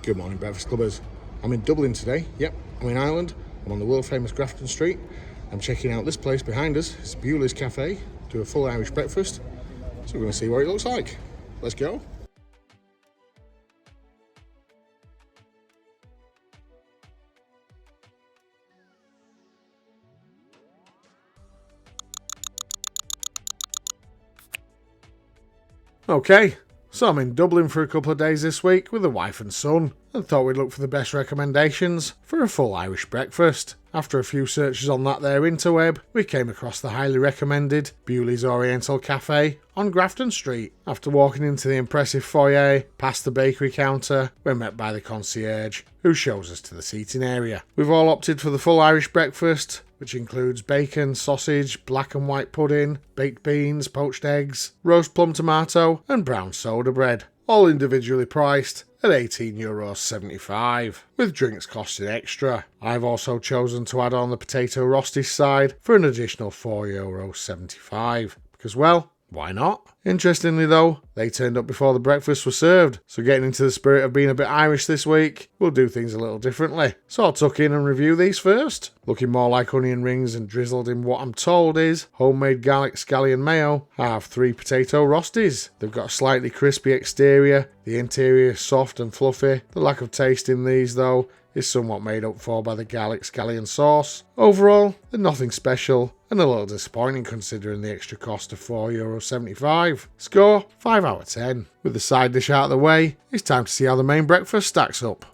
Good morning, Breakfast Clubbers. I'm in Dublin today. Yep, I'm in Ireland. I'm on the world famous Grafton Street. I'm checking out this place behind us. It's Bewley's Cafe. Do a full Irish breakfast. So we're going to see what it looks like. Let's go. Okay, so I'm in Dublin for a couple of days this week with the wife and son, and thought we'd look for the best recommendations for a full Irish breakfast. After a few searches on that there interweb, we came across the highly recommended Bewley's Oriental Cafe on Grafton Street. After walking into the impressive foyer, past the bakery counter, we're met by the concierge, who shows us to the seating area. We've all opted for the full Irish breakfast, which includes bacon, sausage, black and white pudding, baked beans, poached eggs, roast plum tomato and brown soda bread, all individually priced at €18.75, with drinks costing extra. I've also chosen to add on the potato roasties side for an additional €4.75, because well, why not? Interestingly though, they turned up before the breakfast was served, so getting into the spirit of being a bit Irish this week, we'll do things a little differently. So I'll tuck in and review these first. Looking more like onion rings and drizzled in what I'm told is homemade garlic scallion mayo, I have 3 potato roasties. They've got a slightly crispy exterior, the interior soft and fluffy. The lack of taste in these though is somewhat made up for by the garlic scallion sauce. Overall, they're nothing special and a little disappointing considering the extra cost of €4.75. Score 5 out of 10. With the side dish out of the way, it's time to see how the main breakfast stacks up.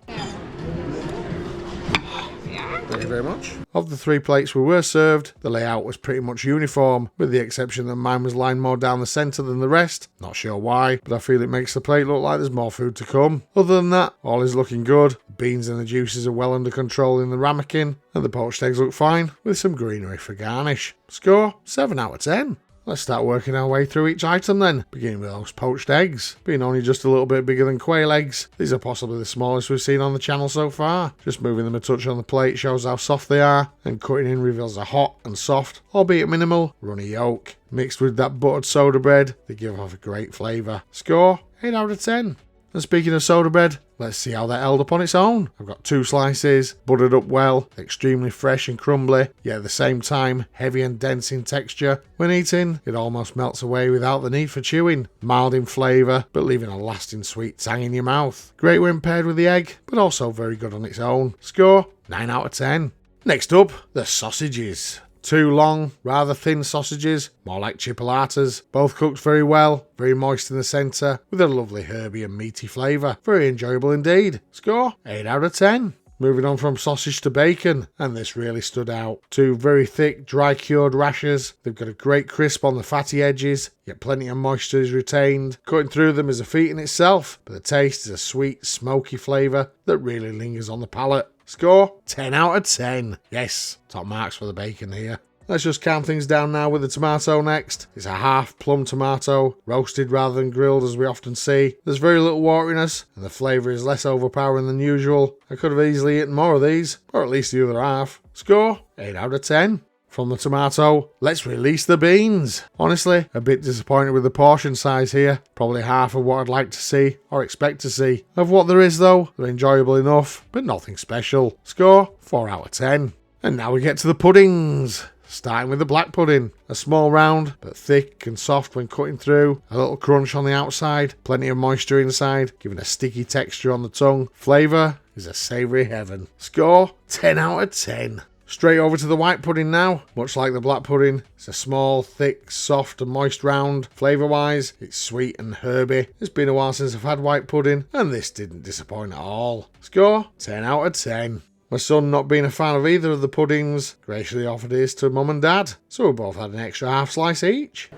Thank you very much. Of the 3 plates we were served, the layout was pretty much uniform, with the exception that mine was lined more down the centre than the rest. Not sure why, but I feel it makes the plate look like there's more food to come. Other than that, all is looking good. The beans and the juices are well under control in the ramekin, and the poached eggs look fine, with some greenery for garnish. Score 7 out of 10. Let's start working our way through each item then, beginning with those poached eggs. Being only just a little bit bigger than quail eggs, these are possibly the smallest we've seen on the channel so far. Just moving them a touch on the plate shows how soft they are, and cutting in reveals a hot and soft, albeit minimal, runny yolk. Mixed with that buttered soda bread, they give off a great flavour. Score 8 out of 10. And speaking of soda bread, let's see how they're held up on its own. I've got 2 slices, buttered up well, extremely fresh and crumbly, yet at the same time heavy and dense in texture. When eating, it almost melts away without the need for chewing. Mild in flavour, but leaving a lasting sweet tang in your mouth. Great when paired with the egg, but also very good on its own. Score 9 out of 10. Next up, the sausages. 2 long, rather thin sausages, more like chipolatas, both cooked very well, very moist in the centre, with a lovely herby and meaty flavour. Very enjoyable indeed. Score 8 out of 10. Moving on from sausage to bacon, and this really stood out. 2 very thick, dry-cured rashers. They've got a great crisp on the fatty edges, yet plenty of moisture is retained. Cutting through them is a feat in itself, but the taste is a sweet, smoky flavour that really lingers on the palate. Score 10 out of 10. Yes, top marks for the bacon here. Let's just calm things down now with the tomato next. It's a half plum tomato, roasted rather than grilled as we often see. There's very little wateriness, and the flavour is less overpowering than usual. I could have easily eaten more of these, or at least the other half. Score 8 out of 10. From the tomato, let's release the beans. Honestly, a bit disappointed with the portion size here. Probably half of what I'd like to see, or expect to see. Of what there is though, they're enjoyable enough, but nothing special. Score 4 out of 10. And now we get to the puddings. Starting with the black pudding. A small round, but thick and soft when cutting through. A little crunch on the outside, plenty of moisture inside, giving a sticky texture on the tongue. Flavour is a savoury heaven. Score 10 out of 10. Straight over to the white pudding now. Much like the black pudding, it's a small, thick, soft and moist round. Flavour-wise, it's sweet and herby. It's been a while since I've had white pudding, and this didn't disappoint at all. Score 10 out of 10. My son, not being a fan of either of the puddings, graciously offered his to mum and dad, so we both had an extra half slice each.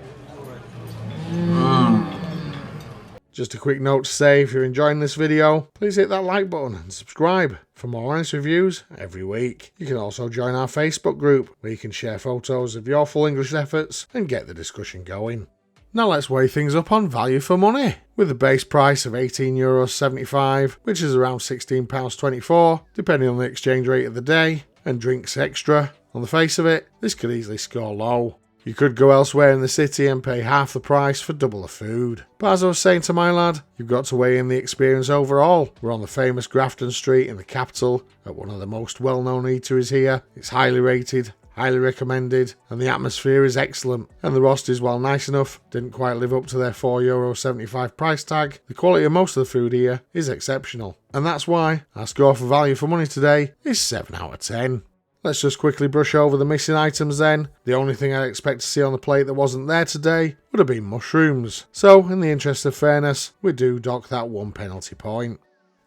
Just a quick note to say, if you're enjoying this video, please hit that like button and subscribe for more honest reviews every week. You can also join our Facebook group, where you can share photos of your full English efforts and get the discussion going. Now let's weigh things up on value for money. With a base price of €18.75, which is around £16.24, depending on the exchange rate of the day, and drinks extra, on the face of it, this could easily score low. You could go elsewhere in the city and pay half the price for double the food. But as I was saying to my lad, you've got to weigh in the experience overall. We're on the famous Grafton Street in the capital at one of the most well-known eateries here. It's highly rated, highly recommended, and the atmosphere is excellent. And the roasties, while nice enough, didn't quite live up to their €4.75 price tag. The quality of most of the food here is exceptional. And that's why our score for value for money today is 7 out of 10. Let's just quickly brush over the missing items then. The only thing I'd expect to see on the plate that wasn't there today would have been mushrooms. So, in the interest of fairness, we do dock that 1 penalty point.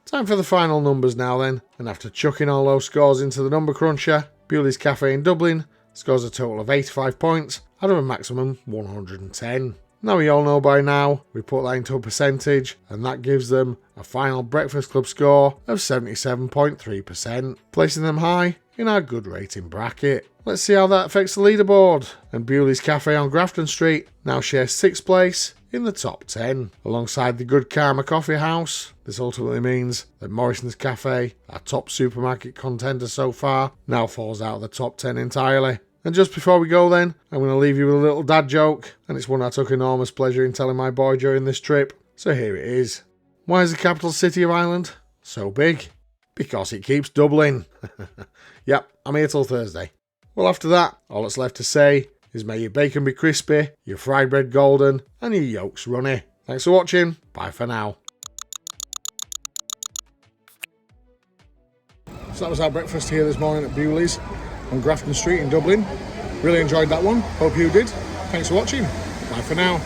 Time for the final numbers now then, and after chucking all those scores into the number cruncher, Bewley's Cafe in Dublin scores a total of 85 points out of a maximum 110. Now we all know by now, we put that into a percentage, and that gives them a final Breakfast Club score of 77.3%, placing them high in our good rating bracket. Let's see how that affects the leaderboard. And Bewley's Cafe on Grafton Street now shares 6th place in the top 10, alongside the Good Karma Coffee House. This ultimately means that Morrison's Cafe, our top supermarket contender so far, now falls out of the top 10 entirely. And just before we go then, I'm going to leave you with a little dad joke, and it's one I took enormous pleasure in telling my boy during this trip. So here it is. Why is the capital city of Ireland so big? Because it keeps doubling. Yep, I'm here till Thursday. Well, after that, all that's left to say is may your bacon be crispy, your fried bread golden, and your yolks runny. Thanks for watching. Bye for now. So that was our breakfast here this morning at Bewley's on Grafton Street in Dublin. Really enjoyed that one. Hope you did. Thanks for watching. Bye for now.